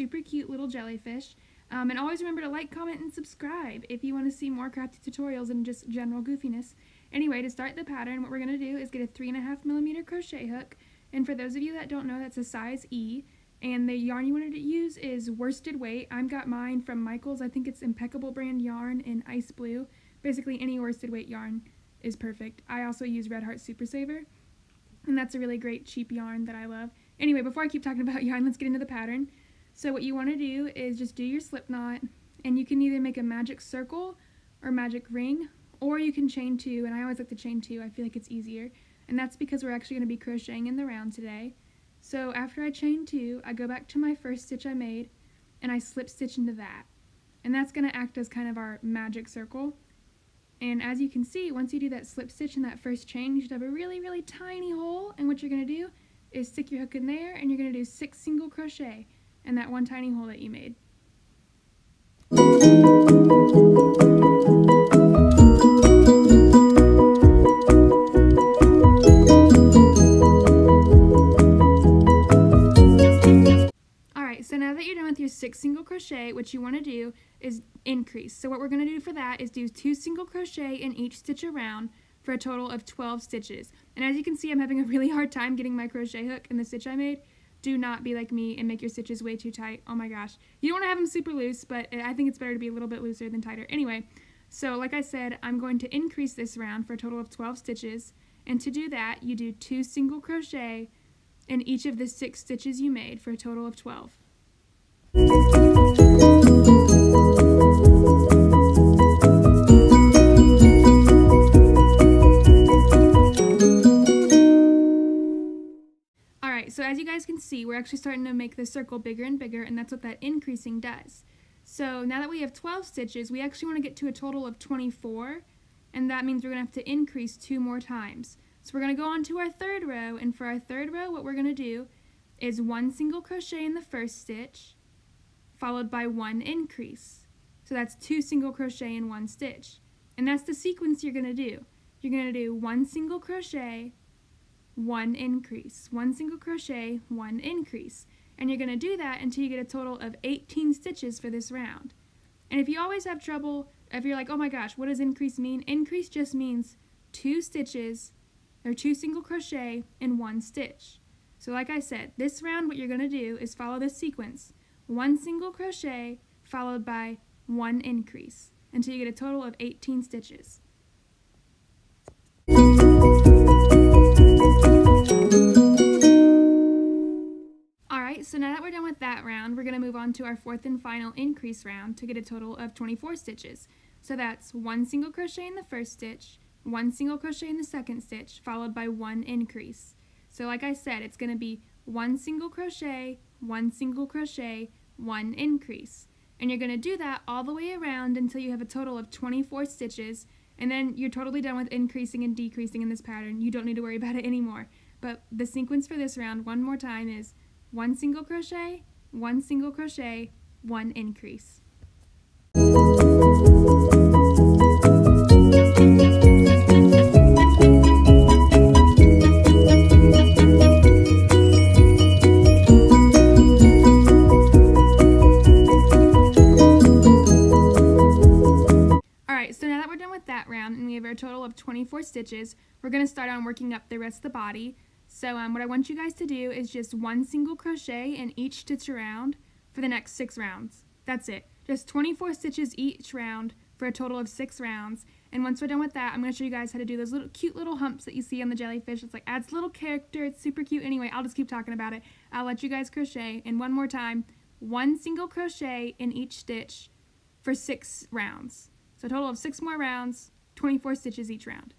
super cute little jellyfish. And always remember to like, comment, and subscribe if you want to see more crafty tutorials and just general goofiness. Anyway, to start the pattern, what we're going to do is get a 3.5mm crochet hook. And for those of you that don't know, that's a size E. And the yarn you wanted to use is worsted weight. I've got mine from Michael's. I think it's Impeccable brand yarn in ice blue. Basically, any worsted weight yarn is perfect. I also use Red Heart Super Saver, and that's a really great cheap yarn that I love. Anyway, before I keep talking about yarn, let's get into the pattern. So what you want to do is just do your slip knot, and you can either make a magic circle or magic ring, or you can chain 2, and I always like to chain 2. I feel like it's easier, and that's because we're actually going to be crocheting in the round today. So after I chain 2, I go back to my first stitch I made, and I slip stitch into that. And that's going to act as kind of our magic circle. And as you can see, once you do that slip stitch in that first chain, you should have a really, really tiny hole. And what you're going to do is stick your hook in there, and you're going to do 6 single crochet in that one tiny hole that you made. So now that you're done with your 6 single crochet, what you want to do is increase. So what we're going to do for that is do 2 single crochet in each stitch around for a total of 12 stitches. And as you can see, I'm having a really hard time getting my crochet hook in the stitch I made. Do not be like me and make your stitches way too tight. Oh my gosh. You don't want to have them super loose, but I think it's better to be a little bit looser than tighter. Anyway, so like I said, I'm going to increase this round for a total of 12 stitches. And to do that, you do 2 single crochet in each of the 6 stitches you made for a total of 12. Alright, so as you guys can see, we're actually starting to make the circle bigger and bigger, and that's what that increasing does. So now that we have 12 stitches, we actually want to get to a total of 24, and that means we're going to have to increase 2 more times. So we're going to go on to our third row, and for our third row, what we're going to do is 1 single crochet in the first stitch, followed by 1 increase. So that's 2 single crochet in 1 stitch. And that's the sequence you're going to do. You're going to do 1 single crochet, 1 increase, 1 single crochet, 1 increase. And you're going to do that until you get a total of 18 stitches for this round. And if you always have trouble, if you're like, oh my gosh, what does increase mean? Increase just means 2 stitches, or 2 single crochet in 1 stitch. So like I said, this round what you're going to do is follow this sequence. 1 single crochet followed by 1 increase until you get a total of 18 stitches. Alright, so now that we're done with that round, we're going to move on to our 4th and final increase round to get a total of 24 stitches. So that's 1 single crochet in the first stitch, 1 single crochet in the second stitch, followed by 1 increase. So like I said, it's going to be 1 single crochet, 1 single crochet, 1 increase. And you're going to do that all the way around until you have a total of 24 stitches, and then you're totally done with increasing and decreasing in this pattern. You don't need to worry about it anymore. But the sequence for this round, one more time, is 1 single crochet, 1 single crochet, 1 increase. And we have our total of 24 stitches. We're going to start on working up the rest of the body. So what I want you guys to do is just 1 single crochet in each stitch around for the next 6 rounds. That's it. Just 24 stitches each round for a total of 6 rounds. And once we're done with that, I'm going to show you guys how to do those little cute little humps that you see on the jellyfish. It's like adds little character. It's super cute. Anyway, I'll just keep talking about it. I'll let you guys crochet. And one more time, 1 single crochet in each stitch for 6 rounds. So a total of 6 more rounds, 24 stitches each round.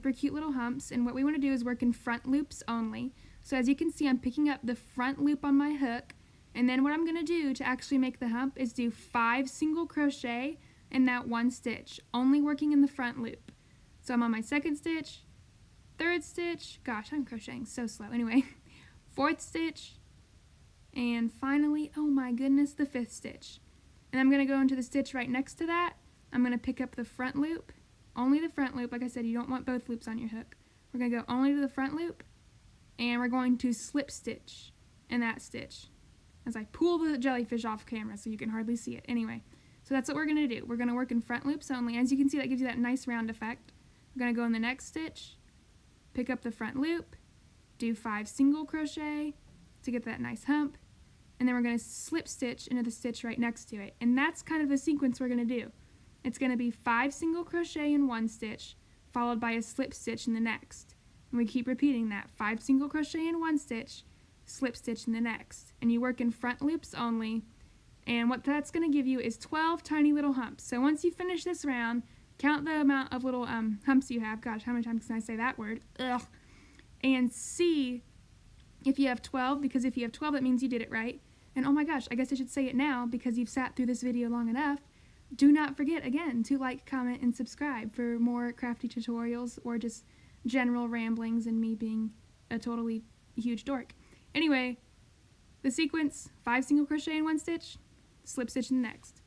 super cute little humps, and what we want to do is work in front loops only. So as you can see, I'm picking up the front loop on my hook, and then what I'm going to do to actually make the hump is do 5 single crochet in that one stitch, only working in the front loop. So I'm on my second stitch, third stitch, gosh, I'm crocheting so slow, anyway, fourth stitch, and finally, oh my goodness, the fifth stitch. And I'm going to go into the stitch right next to that. I'm going to pick up the front loop, only the front loop. Like I said, you don't want both loops on your hook. We're going to go only to the front loop, and we're going to slip stitch in that stitch as I pull the jellyfish off camera so you can hardly see it. Anyway, so that's what we're going to do. We're going to work in front loops only. As you can see, that gives you that nice round effect. We're going to go in the next stitch, pick up the front loop, do 5 single crochet to get that nice hump, and then we're going to slip stitch into the stitch right next to it. And that's kind of the sequence we're going to do. It's going to be 5 single crochet in one stitch, followed by a slip stitch in the next. And we keep repeating that. 5 single crochet in one stitch, slip stitch in the next. And you work in front loops only. And what that's going to give you is 12 tiny little humps. So once you finish this round, count the amount of little humps you have. Gosh, how many times can I say that word? Ugh. And see if you have 12, because if you have 12, that means you did it right. And oh my gosh, I guess I should say it now because you've sat through this video long enough. Do not forget, again, to like, comment, and subscribe for more crafty tutorials or just general ramblings and me being a totally huge dork. Anyway, the sequence, 5 single crochet in one stitch, slip stitch in the next.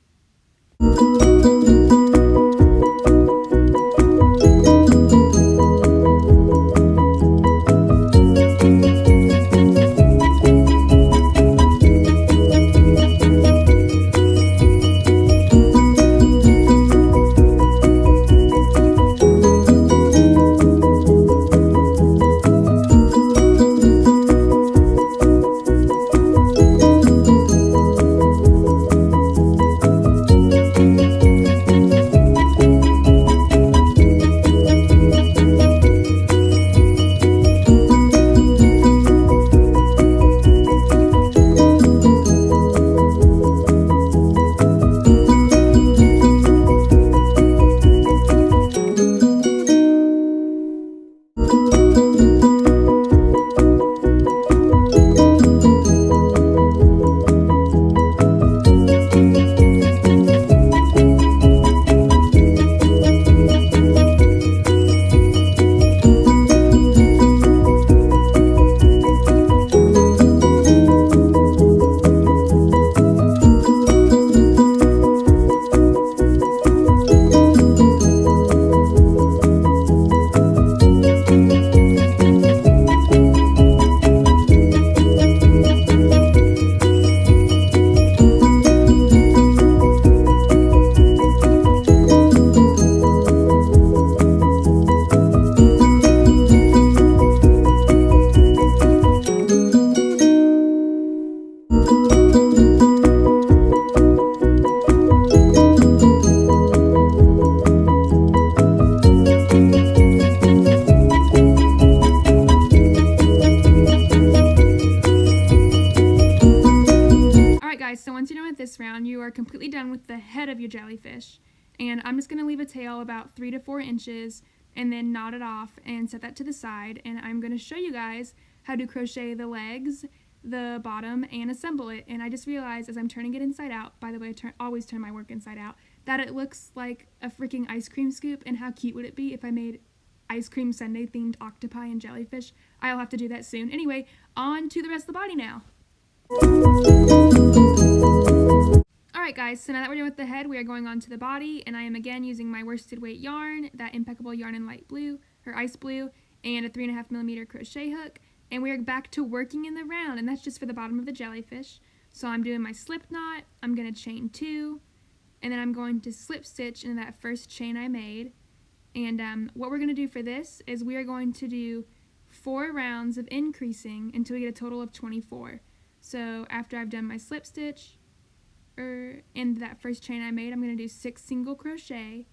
So once you're done with this round, you are completely done with the head of your jellyfish. And I'm just going to leave a tail about 3 to 4 inches and then knot it off and set that to the side. And I'm going to show you guys how to crochet the legs, the bottom, and assemble it. And I just realized as I'm turning it inside out, by the way, I always turn my work inside out, that it looks like a freaking ice cream scoop. And how cute would it be if I made ice cream sundae themed octopi and jellyfish? I'll have to do that soon. Anyway, on to the rest of the body now. Alright guys, so now that we're done with the head, we are going on to the body, and I am again using my worsted weight yarn, that impeccable yarn in light blue, or ice blue, and a 3.5mm crochet hook, and we are back to working in the round, and that's just for the bottom of the jellyfish. So I'm doing my slip knot, I'm going to chain 2, and then I'm going to slip stitch into that first chain I made, and what we're going to do for this is we are going to do 4 rounds of increasing until we get a total of 24. So after I've done my slip stitch, in that first chain I made, I'm going to do 6 single crochet,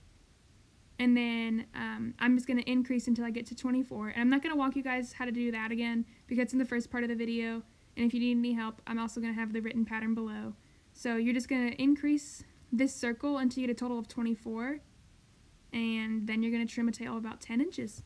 and then I'm just going to increase until I get to 24. And I'm not going to walk you guys how to do that again because it's in the first part of the video, and if you need any help, I'm also going to have the written pattern below. So you're just going to increase this circle until you get a total of 24, and then you're going to trim a tail of about 10 inches.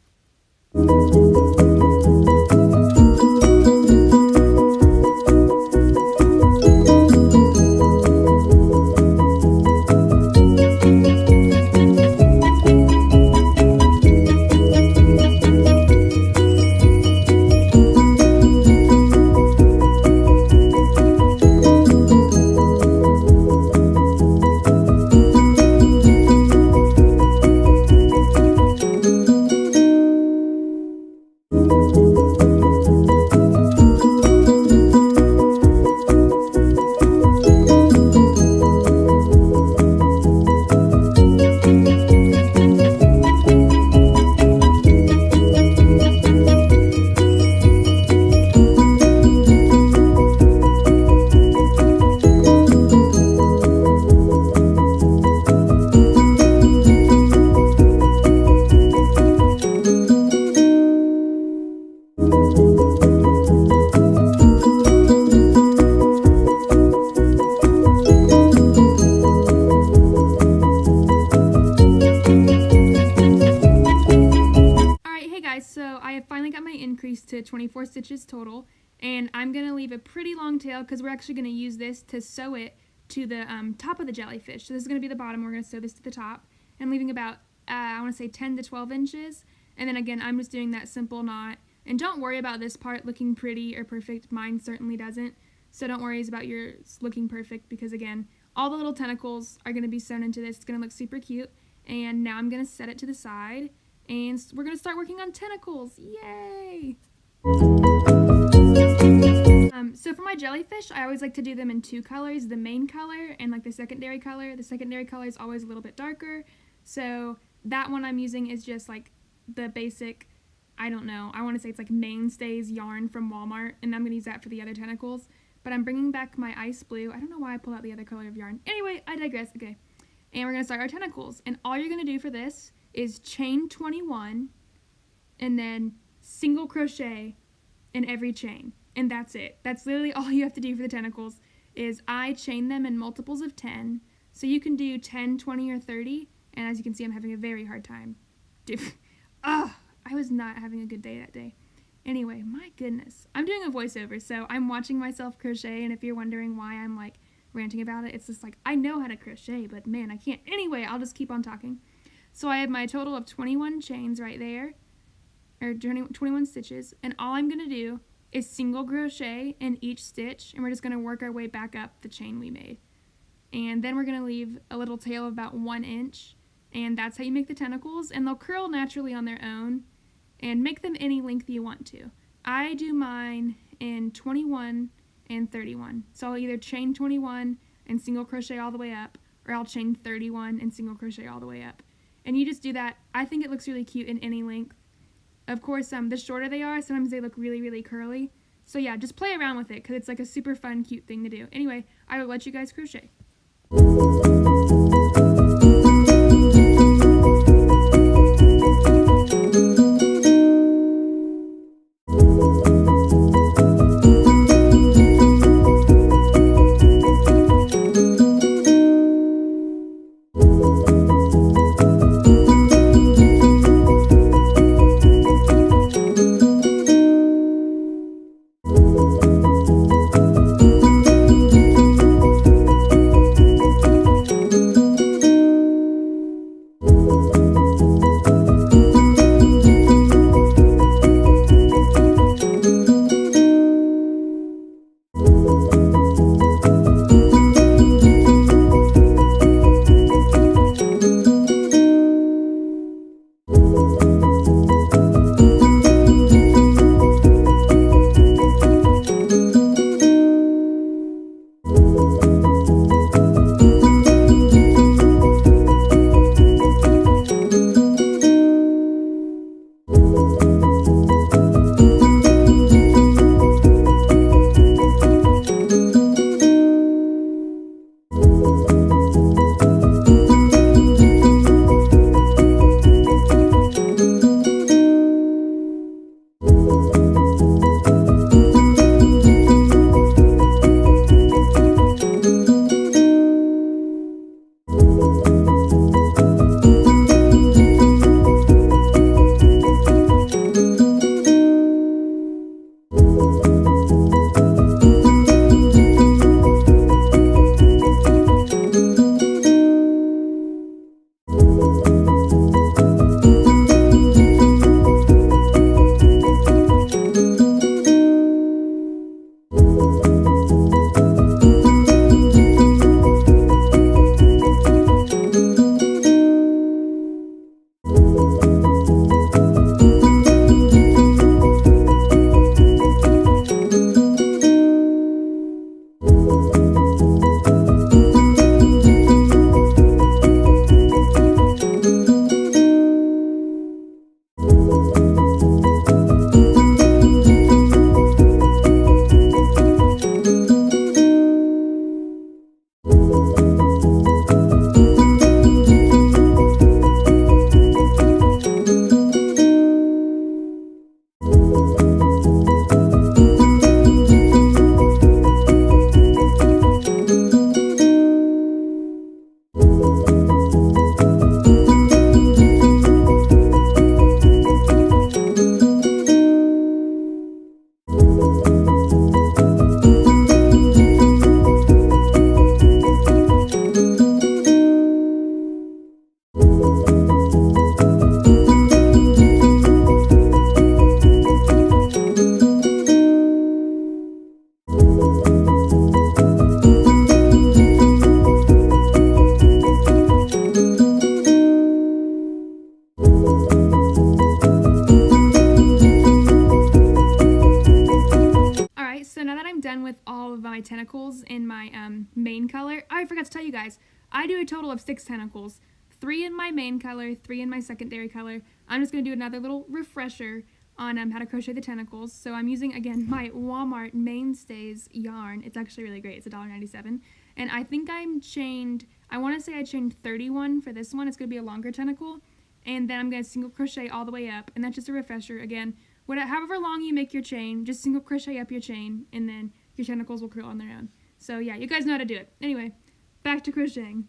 Increase to 24 stitches total, and I'm going to leave a pretty long tail because we're actually going to use this to sew it to the top of the jellyfish. So this is going to be the bottom. We're going to sew this to the top, and leaving about I want to say 10 to 12 inches, and then again I'm just doing that simple knot. And don't worry about this part looking pretty or perfect. Mine certainly doesn't, so don't worry about yours looking perfect, because again all the little tentacles are going to be sewn into this. It's going to look super cute. And now I'm going to set it to the side, and we're going to start working on tentacles. Yay! So for my jellyfish, I always like to do them in two colors, the main color and like the secondary color. The secondary color is always a little bit darker, so that one I'm using is just like the basic, I don't know, I want to say it's like Mainstays yarn from Walmart, and I'm going to use that for the other tentacles. But I'm bringing back my ice blue. I don't know why I pulled out the other color of yarn. Anyway, I digress. Okay. And we're going to start our tentacles. And all you're going to do for this is chain 21 and then single crochet in every chain. And that's it. That's literally all you have to do for the tentacles. Is I chain them in multiples of 10. So you can do 10, 20, or 30. And as you can see, I'm having a very hard time. I was not having a good day that day. Anyway, my goodness. I'm doing a voiceover, so I'm watching myself crochet, and if you're wondering why I'm like ranting about it, it's just like, I know how to crochet, but man, I can't. Anyway, I'll just keep on talking. So I have my total of 21 chains right there, or 21 stitches, and all I'm going to do is single crochet in each stitch, and we're just going to work our way back up the chain we made. And then we're going to leave a little tail of about 1 inch, and that's how you make the tentacles, and they'll curl naturally on their own, and make them any length you want to. I do mine in 21 and 31. So I'll either chain 21 and single crochet all the way up, or I'll chain 31 and single crochet all the way up. And you just do that. I think it looks really cute in any length. Of course, the shorter they are, sometimes they look really, really curly. So yeah, just play around with it, because it's like a super fun, cute thing to do. Anyway, I will let you guys crochet. tentacles in my main color. Oh, I forgot to tell you guys, I do a total of 6 tentacles. 3 in my main color, 3 in my secondary color. I'm just going to do another little refresher on how to crochet the tentacles. So I'm using, again, my Walmart Mainstays yarn. It's actually really great. It's $1.97. And I think I want to say I chained 31 for this one. It's going to be a longer tentacle. And then I'm going to single crochet all the way up. And that's just a refresher. Again, however long you make your chain, just single crochet up your chain, and then your tentacles will curl on their own. So yeah, you guys know how to do it. Anyway, back to crocheting.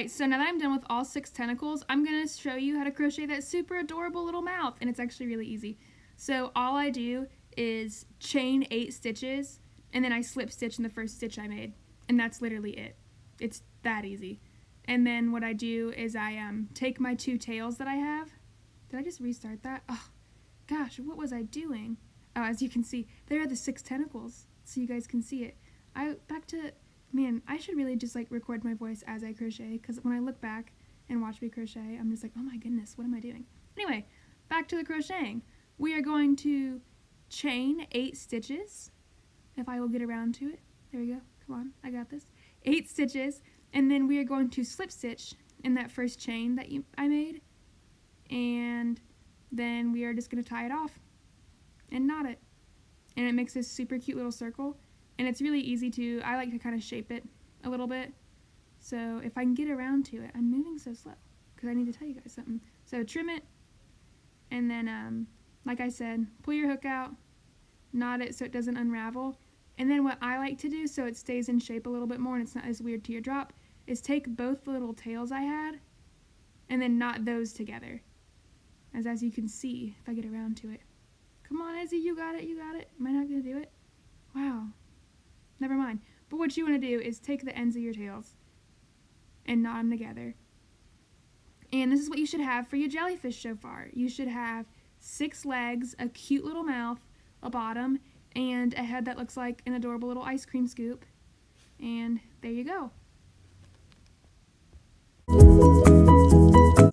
So now that I'm done with all 6 tentacles, I'm going to show you how to crochet that super adorable little mouth, and it's actually really easy. So all I do is chain 8 stitches, and then I slip stitch in the first stitch I made, and that's literally it. It's that easy. And then what I do is I take my 2 tails that I have. Did I just restart that? Oh, gosh, what was I doing? Oh, as you can see, there are the 6 tentacles, so you guys can see it. Man, I should really just like record my voice as I crochet, because when I look back and watch me crochet, I'm just like, oh my goodness, what am I doing? Anyway, back to the crocheting. We are going to chain 8 stitches, if I will get around to it. There we go. Come on, I got this. 8 stitches, and then we are going to slip stitch in that first chain that I made, and then we are just going to tie it off and knot it. And it makes this super cute little circle. And it's really easy to, I like to kind of shape it a little bit. So if I can get around to it, I'm moving so slow because I need to tell you guys something. So trim it, and then like I said, pull your hook out, knot it so it doesn't unravel. And then what I like to do so it stays in shape a little bit more and it's not as weird to your drop is take both the little tails I had and then knot those together. As you can see, if I get around to it. Come on, Izzy, you got it, you got it. Am I not going to do it? Wow. Never mind. But what you want to do is take the ends of your tails and knot them together. And this is what you should have for your jellyfish so far. You should have 6 legs, a cute little mouth, a bottom, and a head that looks like an adorable little ice cream scoop. And there you go.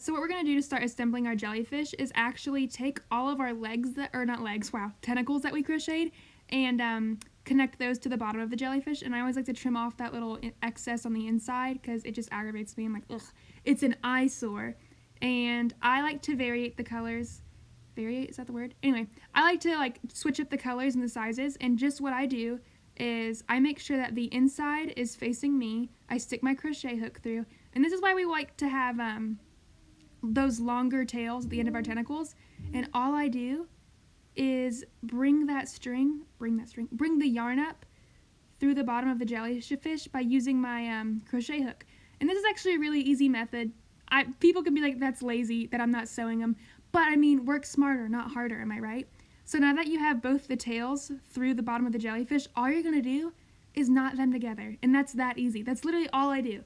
So what we're going to do to start assembling our jellyfish is actually take all of our tentacles that we crocheted and connect those to the bottom of the jellyfish. And I always like to trim off that little excess on the inside because it just aggravates me. I'm like, ugh, it's an eyesore. And I like to variate the colors. Variate, is that the word? Anyway, I like to switch up the colors and the sizes, and just what I do is I make sure that the inside is facing me. I stick my crochet hook through, and this is why we like to have those longer tails at the end of our tentacles. And all I do is bring the yarn up through the bottom of the jellyfish by using my crochet hook. And this is actually a really easy method. People can be like, that's lazy that I'm not sewing them, but I mean, work smarter, not harder, am I right? So now that you have both the tails through the bottom of the jellyfish, all you're gonna do is knot them together, and that's that easy. That's literally all I do,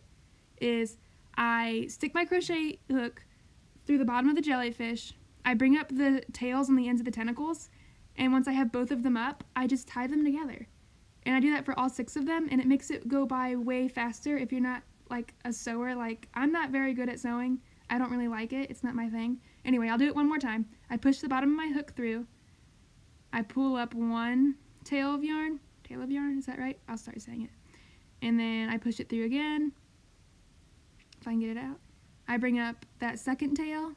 is I stick my crochet hook through the bottom of the jellyfish, I bring up the tails and the ends of the tentacles, and once I have both of them up, I just tie them together. And I do that for all 6 of them, and it makes it go by way faster if you're not like a sewer. Like, I'm not very good at sewing. I don't really like it. It's not my thing. Anyway, I'll do it one more time. I push the bottom of my hook through. I pull up one tail of yarn. Tail of yarn, is that right? I'll start saying it. And then I push it through again. If I can get it out. I bring up that second tail.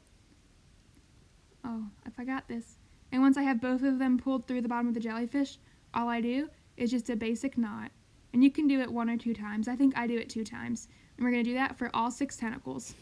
Oh, if I got this. And once I have both of them pulled through the bottom of the jellyfish, all I do is just a basic knot. And you can do it 1 or 2 times. I think I do it 2 times. And we're going to do that for all 6 tentacles.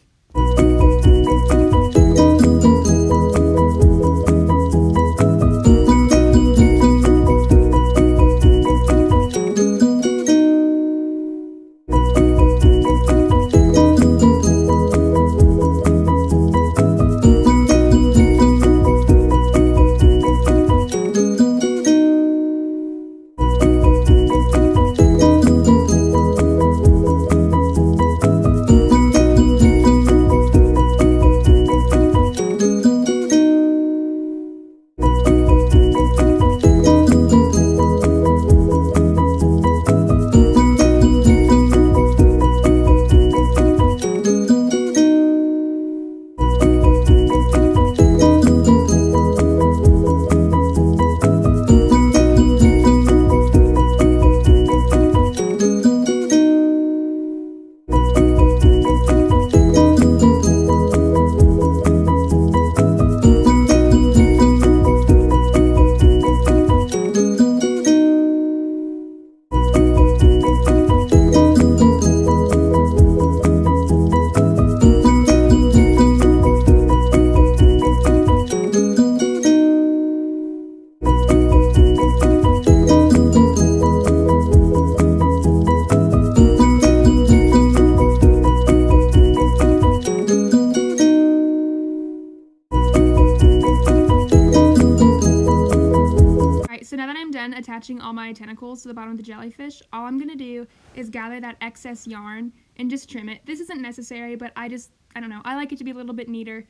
Attaching all my tentacles to the bottom of the jellyfish, all I'm gonna do is gather that excess yarn and just trim it. This isn't necessary, but I don't know, I like it to be a little bit neater.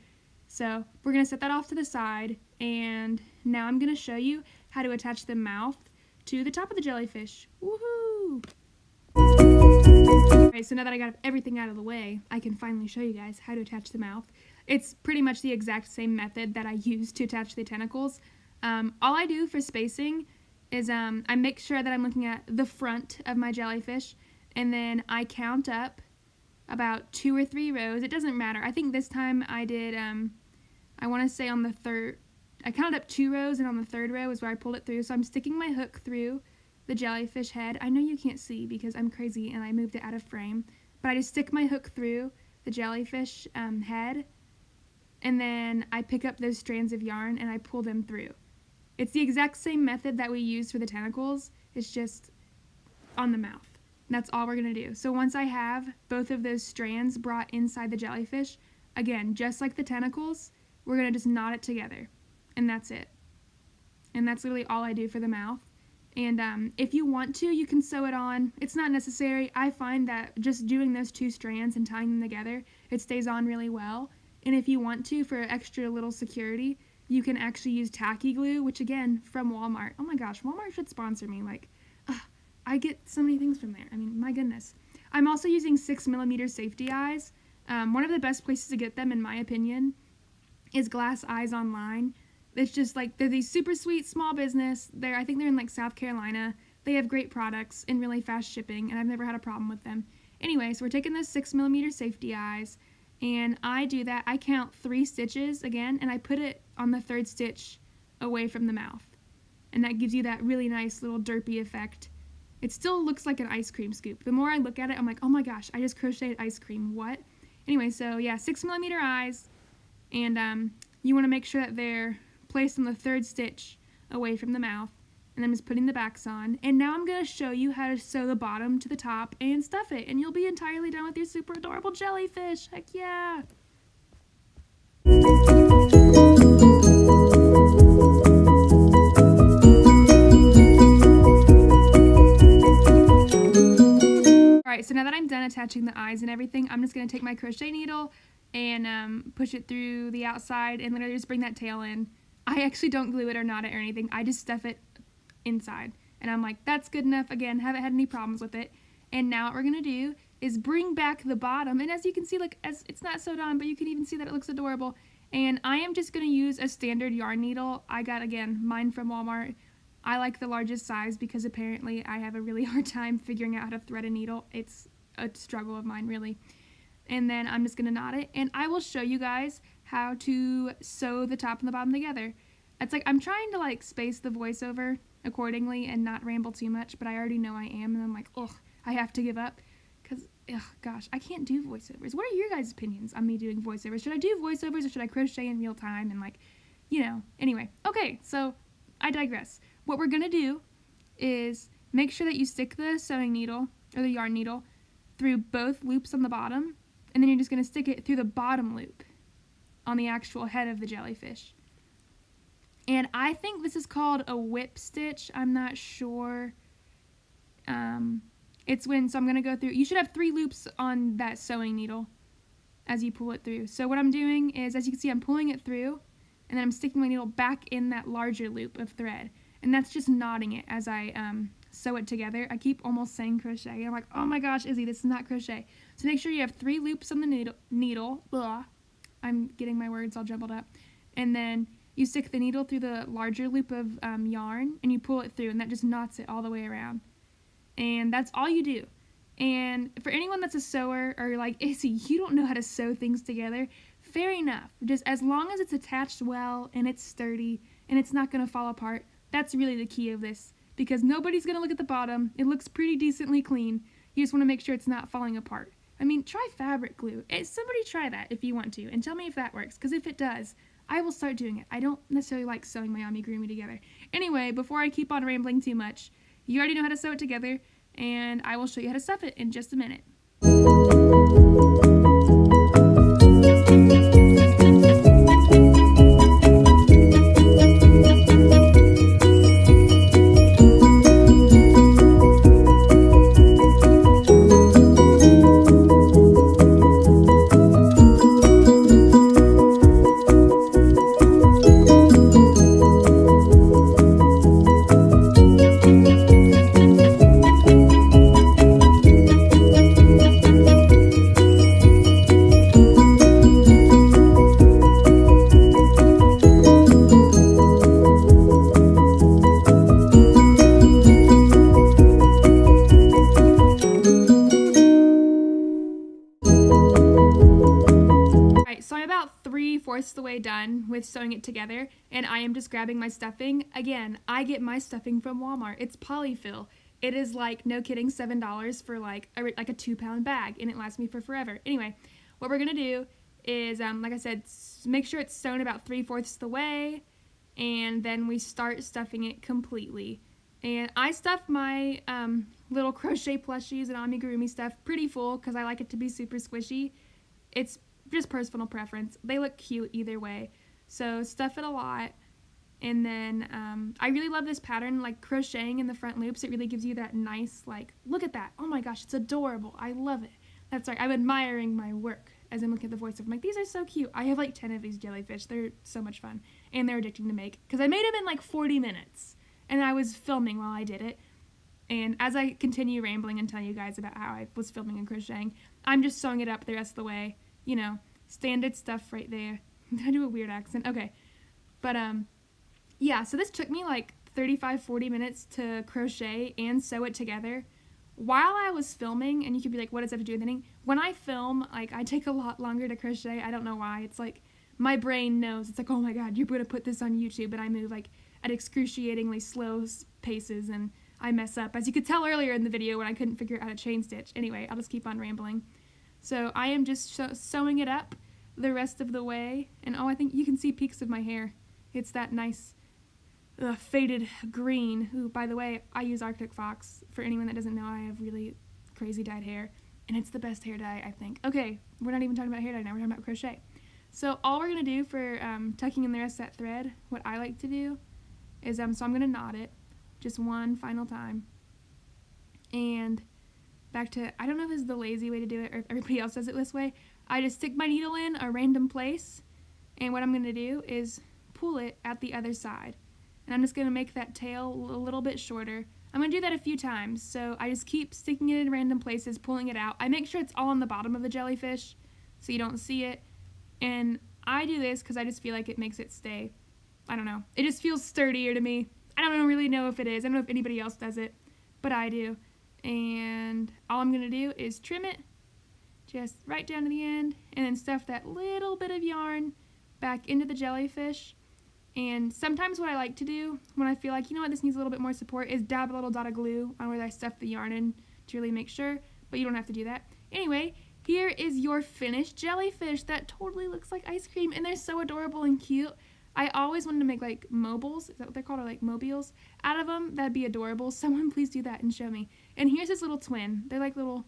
So we're gonna set that off to the side, and now I'm gonna show you how to attach the mouth to the top of the jellyfish. Woohoo! Alright, so now that I got everything out of the way, I can finally show you guys how to attach the mouth. It's pretty much the exact same method that I use to attach the tentacles. All I do for spacing is I make sure that I'm looking at the front of my jellyfish, and then I count up about 2 or 3 rows. It doesn't matter. I think this time I did, I want to say on the third, I counted up 2 rows, and on the 3rd row is where I pulled it through. So I'm sticking my hook through the jellyfish head. I know you can't see because I'm crazy and I moved it out of frame, but I just stick my hook through the jellyfish head, and then I pick up those strands of yarn and I pull them through. It's the exact same method that we use for the tentacles, it's just on the mouth. That's all we're going to do. So once I have both of those strands brought inside the jellyfish, again, just like the tentacles, we're going to just knot it together. And that's it. And that's literally all I do for the mouth. And if you want to, you can sew it on. It's not necessary. I find that just doing those two strands and tying them together, it stays on really well. And if you want to, for extra little security, you can actually use tacky glue, which again, from Walmart. Oh my gosh, Walmart should sponsor me. Like, I get so many things from there. I mean, my goodness. I'm also using 6mm safety eyes. One of the best places to get them, in my opinion, is Glass Eyes Online. It's just like, they're these super sweet small business. I think they're in like South Carolina. They have great products and really fast shipping, and I've never had a problem with them. Anyway, so we're taking those 6mm safety eyes, and I do that. I count 3 stitches again, and I put it on the 3rd stitch away from the mouth. And that gives you that really nice little derpy effect. It still looks like an ice cream scoop. The more I look at it, I'm like, oh my gosh, I just crocheted ice cream. What? Anyway, so yeah, 6mm eyes, and you want to make sure that they're placed on the 3rd stitch away from the mouth, and I'm just putting the backs on. And now I'm going to show you how to sew the bottom to the top and stuff it, and you'll be entirely done with your super adorable jellyfish. Heck yeah! Alright, so now that I'm done attaching the eyes and everything, I'm just going to take my crochet needle and push it through the outside and literally just bring that tail in. I actually don't glue it or knot it or anything. I just stuff it inside. And I'm like, that's good enough. Again, haven't had any problems with it. And now what we're going to do is bring back the bottom. And as you can see, like, as it's not sewed on, but you can even see that it looks adorable. And I am just going to use a standard yarn needle. I got, again, mine from Walmart. I like the largest size because apparently I have a really hard time figuring out how to thread a needle. It's a struggle of mine, really. And then I'm just going to knot it, and I will show you guys how to sew the top and the bottom together. It's like I'm trying to like space the voiceover accordingly and not ramble too much, but I already know I am, and I'm like, ugh, I have to give up because, gosh, I can't do voiceovers. What are your guys' opinions on me doing voiceovers? Should I do voiceovers or should I crochet in real time and like, you know, anyway. Okay, so I digress. What we're going to do is make sure that you stick the sewing needle or the yarn needle through both loops on the bottom, and then you're just going to stick it through the bottom loop on the actual head of the jellyfish. And I think this is called a whip stitch. I'm not sure. It's when, so I'm going to go through, you should have 3 loops on that sewing needle as you pull it through. So what I'm doing is, as you can see, I'm pulling it through, and then I'm sticking my needle back in that larger loop of thread. And that's just knotting it as I sew it together. I keep almost saying crochet. I'm like, oh my gosh, Izzy, this is not crochet. So make sure you have 3 loops on the needle. Blah. I'm getting my words all jumbled up. And then you stick the needle through the larger loop of yarn, and you pull it through, and that just knots it all the way around. And that's all you do. And for anyone that's a sewer, or like, Izzy, you don't know how to sew things together, fair enough. Just as long as it's attached well, and it's sturdy, and it's not going to fall apart, that's really the key of this. Because nobody's going to look at the bottom. It looks pretty decently clean. You just want to make sure it's not falling apart. I mean, try fabric glue. Somebody try that if you want to, and tell me if that works. Because if it does, I will start doing it. I don't necessarily like sewing my amigurumi together. Anyway, before I keep on rambling too much, you already know how to sew it together, and I will show you how to stuff it in just a minute. So I'm about 3/4 the way done with sewing it together, and I am just grabbing my stuffing. Again, I get my stuffing from Walmart. It's polyfill. It is like, no kidding, $7 for like a 2-pound bag, and it lasts me for forever. Anyway, what we're gonna do is, like I said, make sure it's sewn about 3/4 the way, and then we start stuffing it completely. And I stuff my little crochet plushies and amigurumi stuff pretty full because I like it to be super squishy. It's just personal preference. They look cute either way. So stuff it a lot. And then I really love this pattern, like crocheting in the front loops. It really gives you that nice, like, look at that. Oh my gosh, it's adorable. I love it. That's right. I'm admiring my work as I'm looking at the voiceover. I'm like, these are so cute. I have like 10 of these jellyfish. They're so much fun. And they're addicting to make. Because I made them in like 40 minutes. And I was filming while I did it. And as I continue rambling and telling you guys about how I was filming and crocheting, I'm just sewing it up the rest of the way. You know, standard stuff right there. I do a weird accent. Okay. But, yeah, so this took me like 35-40 minutes to crochet and sew it together while I was filming. And you could be like, what does that have to do with anything? When I film, like, I take a lot longer to crochet. I don't know why. It's like my brain knows. It's like, oh my god, you're going to put this on YouTube. And I move like at excruciatingly slow paces and I mess up, as you could tell earlier in the video when I couldn't figure out how to chain stitch. Anyway, I'll just keep on rambling. So I am just sewing it up the rest of the way. And oh, I think you can see peaks of my hair. It's that nice faded green. Who, by the way, I use Arctic Fox. For anyone that doesn't know, I have really crazy dyed hair, and it's the best hair dye, I think. Okay, we're not even talking about hair dye now, we're talking about crochet. So all we're going to do for tucking in the rest of that thread, what I like to do is, so I'm going to knot it just one final time. And back to, I don't know if this is the lazy way to do it or if everybody else does it this way. I just stick my needle in a random place, and what I'm going to do is pull it at the other side. And I'm just going to make that tail a little bit shorter. I'm going to do that a few times. So I just keep sticking it in random places, pulling it out. I make sure it's all on the bottom of the jellyfish so you don't see it. And I do this because I just feel like it makes it stay. I don't know. It just feels sturdier to me. I don't really know if it is. I don't know if anybody else does it, but I do. And all I'm going to do is trim it just right down to the end and then stuff that little bit of yarn back into the jellyfish. And sometimes what I like to do when I feel like, you know what, this needs a little bit more support, is dab a little dot of glue on where I stuff the yarn in to really make sure, but you don't have to do that. Anyway, here is your finished jellyfish that totally looks like ice cream, and they're so adorable and cute. I always wanted to make like mobiles, is that what they're called, or like mobiles, out of them. That'd be adorable. Someone please do that and show me. And here's this little twin. They're like little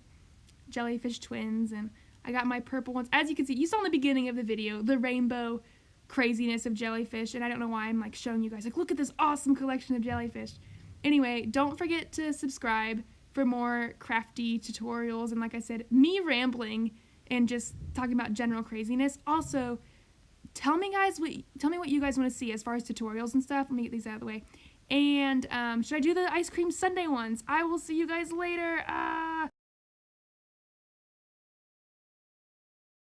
jellyfish twins, and I got my purple ones. As you can see, you saw in the beginning of the video, the rainbow craziness of jellyfish, and I don't know why I'm like showing you guys like, look at this awesome collection of jellyfish. Anyway, don't forget to subscribe for more crafty tutorials, and like I said, me rambling and just talking about general craziness. Also, tell me what you guys want to see as far as tutorials and stuff. Let me get these out of the way. And should I do the ice cream sundae ones? I will see you guys later.